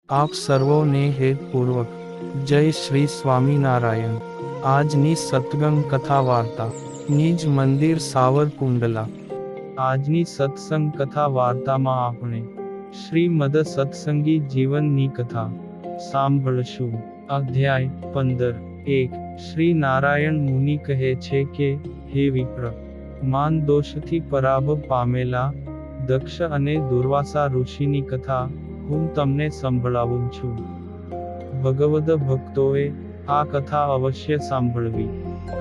આપ સર્વોને હેતપૂર્વક જય શ્રી સ્વામિનારાયણ। આજની સત્સંગ કથા વાર્તા નિજ મંદિર સાવરકુંડલા। આજની સત્સંગ કથા વાર્તામાં આપણે શ્રીમદ સત્સંગી જીવનની કથા સાંભળશું। અધ્યાય 15। 1 શ્રી નારાયણ મુનિ કહે છે કે, હે વિપ્ર, માન દોષથી પરાભવ પામેલા દક્ષ અને દુર્વાસા ઋષિની કથા હું તમને સંભળાવું છું। ભગવદ ભક્તોએ આ કથા અવશ્ય સાંભળવી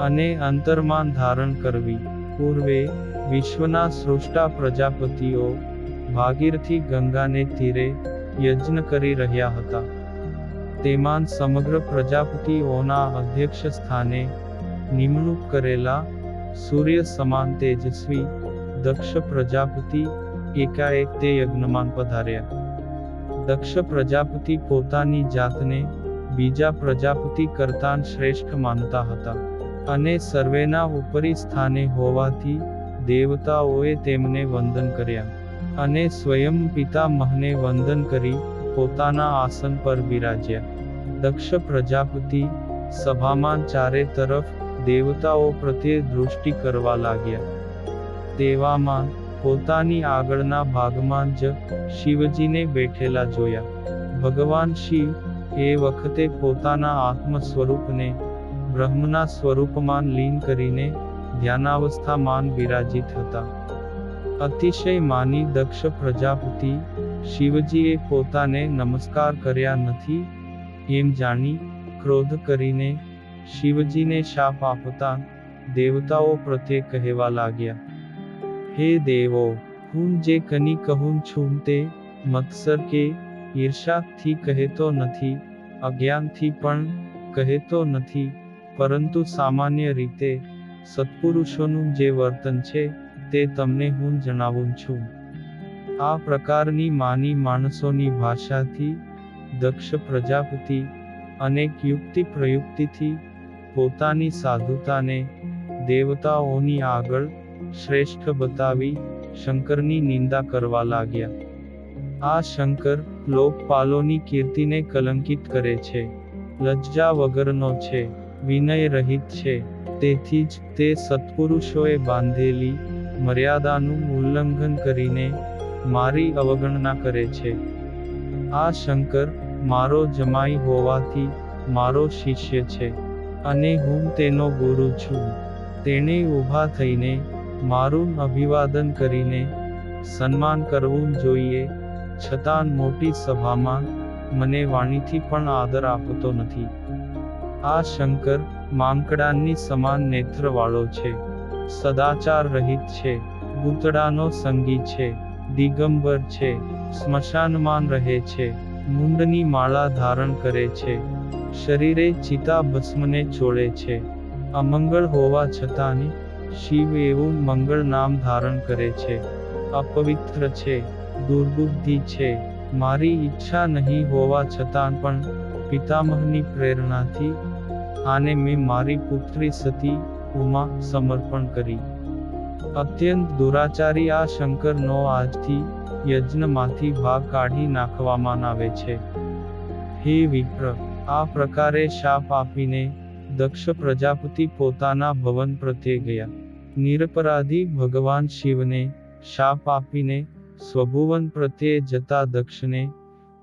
અને અંતરમાં ધારણ કરવી। પૂર્વે વિશ્વના સૃષ્ટા પ્રજાપતિઓ ભાગીરથી ગંગાને તીરે યજ્ઞ કરી રહ્યા હતા। તેમાં સમગ્ર પ્રજાપતિઓના અધ્યક્ષ સ્થાને નિમણૂક કરેલા સૂર્ય સમાન તેજસ્વી દક્ષ પ્રજાપતિ એકાએક તે યજ્ઞમાં પધાર્યા। દક્ષ પ્રજાપતિ પોતાની જાતને બીજા પ્રજાપતિ કરતાં શ્રેષ્ઠ માનતા હતા અને સર્વેના ઉપરી સ્થાને હોવાથી દેવતાઓએ તેમને વંદન કર્યા અને સ્વયં પિતામહને વંદન કરી પોતાના આસન પર બિરાજ્યા। દક્ષ પ્રજાપતિ સભામાં ચારે તરફ દેવતાઓ પ્રત્યે દૃષ્ટિ કરવા લાગ્યા। તેવામાં પોતાની આગળના ભાગમાં જ શિવજીને બેઠેલા જોયા। ભગવાન શિવ એ વખતે પોતાના આત્મ સ્વરૂપને બ્રહ્મના સ્વરૂપમાં લીન કરીને ધ્યાનાવસ્થામાં બિરાજિત હતા। અતિશય માની દક્ષ પ્રજાપતિ શિવજીએ પોતાને નમસ્કાર કર્યા નથી એમ જાણી ક્રોધ કરીને શિવજીને શાપ આપતા દેવતાઓ પ્રત્યે કહેવા લાગ્યા, હે દેવો, હું જે કની કહું છું તે મત્સર કે ઈર્ષાથી કહેતો નથી, અજ્ઞાનથી પણ કહેતો નથી, પરંતુ સામાન્ય રીતે સત્પુરુષોનું જે વર્તન છે તે તમને હું જણાવું છું। આ પ્રકારની માની માણસોની ભાષાથી દક્ષ પ્રજાપતિ અનેક યુક્તિ પ્રયુક્તિથી પોતાની સાધુતાને દેવતાઓની આગળ શ્રેષ્ઠ બતાવી શંકરની નિંદા કરવા લાગ્યા। આ શંકર લોકપાલોની કીર્તિને કલંકિત કરે છે, લજ્જા વગરનો છે, વિનય રહિત છે, તેથી જ તે સત્પુરુષોએ બાંધેલી મર્યાદાનું ઉલ્લંઘન કરીને મારી અવગણના કરે છે। આ શંકર મારો જમાઈ હોવાથી મારો શિષ્ય છે અને હું તેનો ગુરુ છું। તેણે ઊભા થઈને મારું અભિવાદન કરીને સન્માન કરવું જોઈએ, છતાં મોટી સભામાં મને વાણીથી પણ આદર આપતો નથી। આ શંકર માંકડાની સમાન નેત્રવાળો છે, સદાચાર રહિત છે, ભૂતડાનો સંગી છે, દિગંબર છે, સ્મશાનમાં રહે છે, મુંડની માળા ધારણ કરે છે, શરીરે ચિતા ભસ્મને ચોળે છે, અમંગળ હોવા છતાં શિવ એવું મંગળ નામ ધારણ કરે છે, અપવિત્ર છે, દુર્બુદ્ધિ છે, મારી ઈચ્છા નહીં હોવા છતાં પણ પિતામહની પ્રેરણાથી આને મેં મારી પુત્રી સતી ઉમા સમર્પણ કરી। અત્યંત દુરાચારી આ શંકરનો આજથી યજ્ઞમાંથી ભાગ કાઢી નાખવામાં આવે છે। હે વિપ્ર, આ પ્રકારે શાપ આપીને દક્ષ પ્રજાપતિ પોતાના ભવન પ્રત્યે ગયા। નિરપરાધી ભગવાન શિવને શાપ આપીને સ્વભુવન પ્રત્યે જતા દક્ષને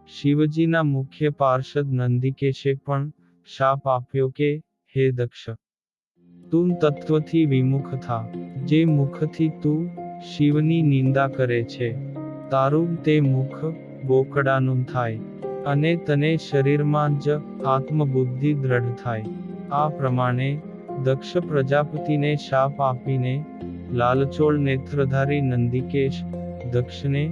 શિવજીના મુખ્ય પાર્ષદ નંદિકેશે પણ શાપ આપ્યો કે, હે દક્ષ, તું તત્વથી વિમુખ થા। જે મુખથી તું શિવની નિંદા કરે છે તારું તે મુખ બોકડાનું થાય અને તને શરીરમાં જ આત્મબુદ્ધિ દ્રઢ થાય। આ પ્રમાણે દક્ષ પ્રજાપતિને શાપ આપીને લાલચોળ નેત્રધારી નંદિકેશ દક્ષને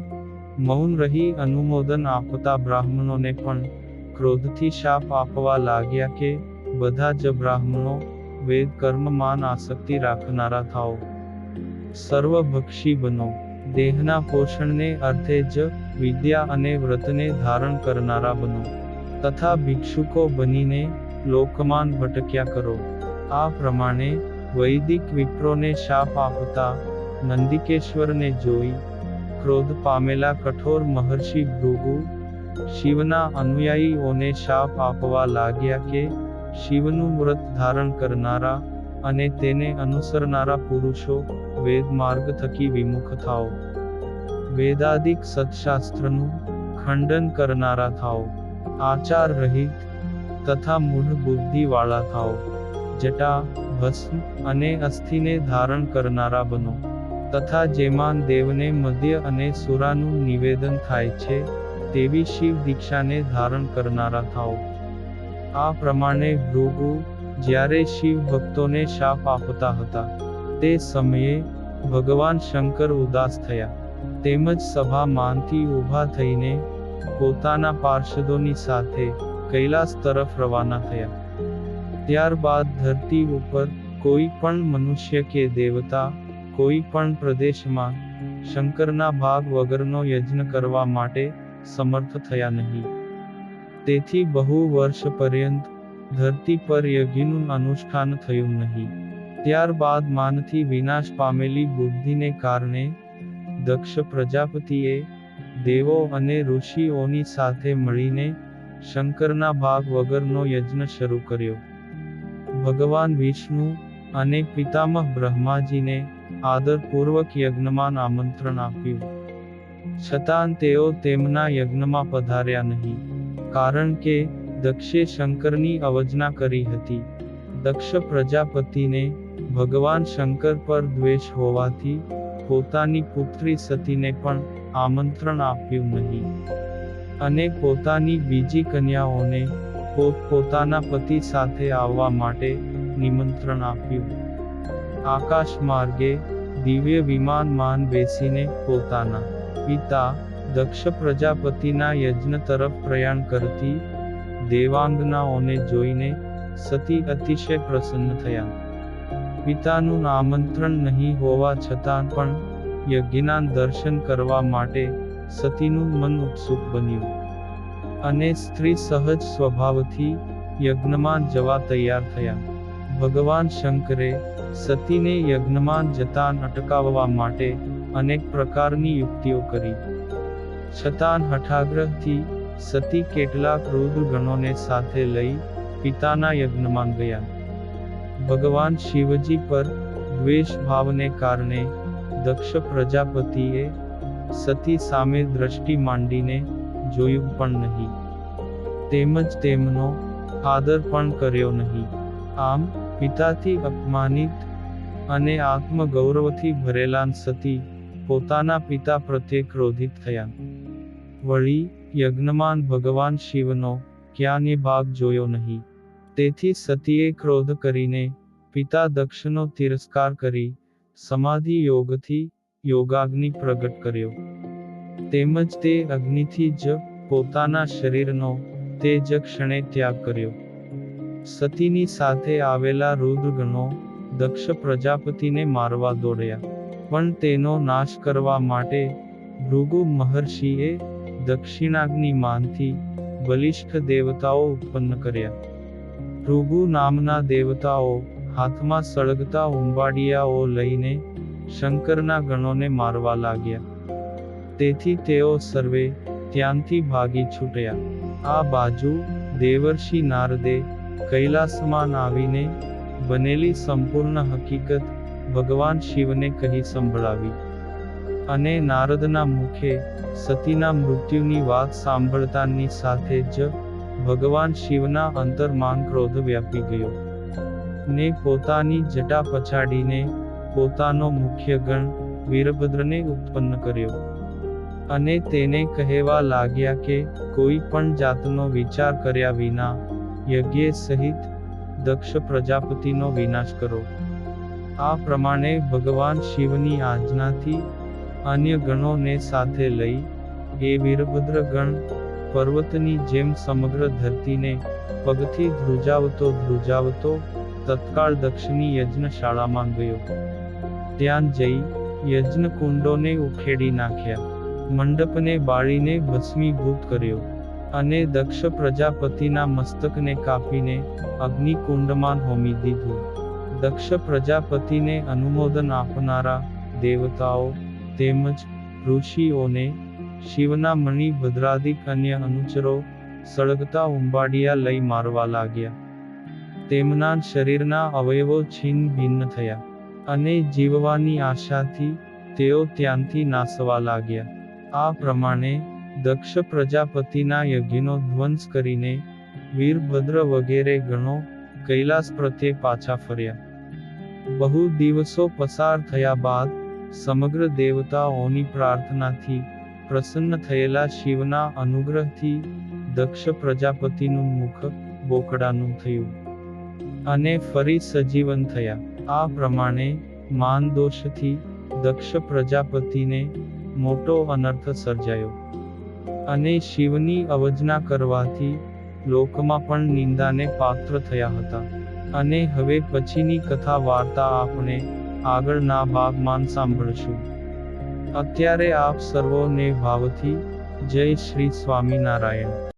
મૌન રહી અનુમોદન આપતા બ્રાહ્મણોને પણ ક્રોધથી શાપ આપવા લાગ્યા કે, બધા જ બ્રાહ્મણો વેદ કર્મમાં આસક્તિ રાખનારા થાઓ, સર્વભક્ષી બનો, દેહના પોષણને અર્થે જ વિદ્યા અને વ્રતને ધારણ કરનારા બનો, તથા ભિક્ષુકો બનીને લોકમાન ભટક્યા કરો। આ પ્રમાણે વૈદિક વિપ્રોને શાપ આપતા નંદિકેશ્વરને જોઈ ક્રોધ પામેલા કઠોર મહર્ષિ ભૃગુ શિવના અનુયાયીઓને શાપ આપવા લાગ્યા કે શિવનું વ્રત ધારણ કરનારા અને તેને અનુસરનારા પુરુષો વેદ માર્ગ થકી વિમુખ થાઓ. વેદાદિક સત્શાસ્ત્રનું ખંડન કરનારા થાઓ. આચાર રહિત તથા મૂઢ બુદ્ધિ વાળા થાઓ. જટા, ભસ્મ અને અસ્થિને ધારણ કરનારા બનો. તથા જેમાં દેવને મધ્ય અને સુરાનું નિવેદન થાય છે તેવી શિવ દીક્ષાને ધારણ કરનારા થાઓ. આ પ્રમાણે ભૃગુ જ્યારે શિવ ભક્તોને શાપ આપતા હતા તે સમયે ભગવાન શંકર ઉદાસ થયા. તેમજ સભામાંથી ઊભા થઈને પોતાના પાર્ષદોની સાથે કૈલાસ તરફ રવાના થયા. ત્યારબાદ ધરતી ઉપર કોઈ પણ મનુષ્ય કે દેવતા કોઈ પણ પ્રદેશમાં શંકરના ભાગ વગરનો યજ્ઞ કરવા માટે સમર્થ થયા નહીં. તેથી બહુ વર્ષ પર્યંત ધરતી પર યજ્ઞનું અનુષ્ઠાન થયું નહીં. ત્યારબાદ માનથી વિનાશ પામેલી બુદ્ધિને કારણે દક્ષ પ્રજાપતિએ દેવો અને ઋષિઓની સાથે મળીને શંકરના ભાગ વગરનો યજ્ઞ શરૂ કર્યો. ભગવાન વિષ્ણુ અને પિતામહ બ્રહ્માજીને આદરપૂર્વક યજ્ઞમાં આમંત્રણ આપ્યું. છતાં તેઓ તેમના યજ્ઞમાં પધાર્યા નહીં, કારણ કે દક્ષે શંકરની અવજ્ઞા કરી હતી. દક્ષ પ્રજાપતિને ભગવાન શંકર પર દ્વેષ હોવાથી પોતાની પુત્રી સતીને પણ આમંત્રણ આપ્યું નહીં, અને પોતાની બીજી કન્યાઓને પોતાના પતિ સાથે આવવા માટે નિમંત્રણ આપ્યું. આકાશ માર્ગે દિવ્ય વિમાનમાં બેસીને પોતાના પિતા દક્ષ પ્રજાપતિના યજ્ઞ તરફ પ્રયાણ કરતી દેવાંગનાઓને જોઈને સતી અતિશય પ્રસન્ન થયા. પિતાનું આમંત્રણ નહીં હોવા છતાં પણ યજ્ઞના દર્શન કરવા માટે સતીનું મન ઉત્સુક બન્યું, અને સ્ત્રી સહજ સ્વભાવથી યજ્ઞમાં જવા તૈયાર થયા. ભગવાન શંકરે સતીને યજ્ઞમાં જતાં અટકાવવા માટે અનેક પ્રકારની યુક્તિઓ કરી. છતાં હઠાગ્રહથી સતી કેટલાક રુદ્ર ગણોને સાથે લઈ પિતાના યજ્ઞમાં ગયા. ભગવાન શિવજી પર દ્વેષ ભાવને કારણે દક્ષ પ્રજાપતિએ સતી સામે દ્રષ્ટિ માંડીને જોયું પણ નહીં, તેમજ તેમનો આદર પણ કર્યો નહીં. આમ પિતાથી અપમાનિત અને આત્મગૌરવથી ભરેલા સતી પોતાના પિતા પ્રત્યે ક્રોધિત થયા. વળી યજ્ઞમાં ભગવાન શિવનો ક્યાંય ભાગ જોયો નહીં. તેથી સતીએ ક્રોધ કરીને પિતા દક્ષનો તિરસ્કાર કરી સમાધિ યોગથી યોગાગ્નિ પ્રગટ કર્યો. તેમજ તે અગ્નિથી જ પોતાના શરીરનો તે જ ક્ષણે ત્યાગ કર્યો. સતીની સાથે આવેલા રુદ્રગણો દક્ષ પ્રજાપતિને મારવા દોડ્યા, પણ તેનો નાશ કરવા માટે ભૃગુ મહર્ષિએ દક્ષિણાગ્નિમાંથી બલિષ્ઠ દેવતાઓ ઉત્પન્ન કર્યા. ભૃગુ નામના દેવતાઓ હાથમાં સળગતા ઉંબાડિયાઓ લઈને શંકરના ગણોને મારવા લાગ્યા. તેથી તેઓ સર્વે ત્યાંથી ભાગી છૂટ્યા. આ બાજુ દેવર્ષિ નારદે કૈલાસમાં આવીને બનેલી સંપૂર્ણ હકીકત ભગવાન શિવને કહી સંભળાવી, અને નારદના મુખે સતીના મૃત્યુની વાત સાંભળતાની સાથે જ ભગવાન શિવના અંતરમાં ક્રોધ વ્યાપી ગયો, ને પોતાની જટા પછાડીને પોતાનો મુખ્ય ગણ વીરભદ્રને ઉત્પન્ન કર્યો, અને તેને કહેવા લાગ્યા કે કોઈ પણ જાતનો વિચાર કર્યા વિના યજ્ઞ સહિત દક્ષ પ્રજાપતિનો વિનાશ કરો. આ પ્રમાણે ભગવાન શિવની આજ્ઞાથી અન્ય ગણોને સાથે લઈ એ વીરભદ્ર ગણ પર્વતની જેમ સમગ્ર ધરતીને પગથી ધ્રુજાવતો તત્કાળ દક્ષની યજ્ઞશાળામાં ગયો. ત્યાં જઈ યજ્ઞકુંડોને ઉખેડી નાખ્યા, મંડપને બાળીને ભસ્મીભૂત કર્યો, અને દક્ષ પ્રજાપતિના મસ્તકને કાપીને અગ્નિકુંડમાં હોમી દીધું. દક્ષ પ્રજાપતિને અનુમોદન આપનારા દેવતાઓ તેમજ ઋષિઓને શિવના મણિ ભદ્રાદિક અન્ય અનુચરો સળગતા ઉંબાડિયા લઈ મારવા લાગ્યા. તેમના શરીરના અવયવો છિન્ન ભિન્ન થયા, અને જીવવાની આશાથી તેઓ ત્યાંથી નાસવા લાગ્યા. આ પ્રમાણે દક્ષ પ્રજાપતિના યજ્ઞનો ધ્વંસ કરીને વીરભદ્ર વગેરે ગણો કૈલાસ પ્રત્યે પાછા ફર્યા. બહુ દિવસો પસાર થયા બાદ સમગ્ર દેવતાઓની પ્રાર્થનાથી પ્રસન્ન થયેલા શિવના અનુગ્રહથી દક્ષ પ્રજાપતિનું મુખ બોકડાનું થયું, અને ફરી સજીવન થયા. આ પ્રમાણે માનદોષથી દક્ષ પ્રજાપતિને મોટો અનર્થ સર્જાયો, અને શિવની અવજ્ઞા કરવાથી લોકમાં પણ નિંદાને પાત્ર થયા હતા. અને હવે પછીની કથા વાર્તા આપણે આગળના ભાગમાં સાંભળશું. અત્યારે આપ સર્વોને ભાવથી જય શ્રી સ્વામિનારાયણ.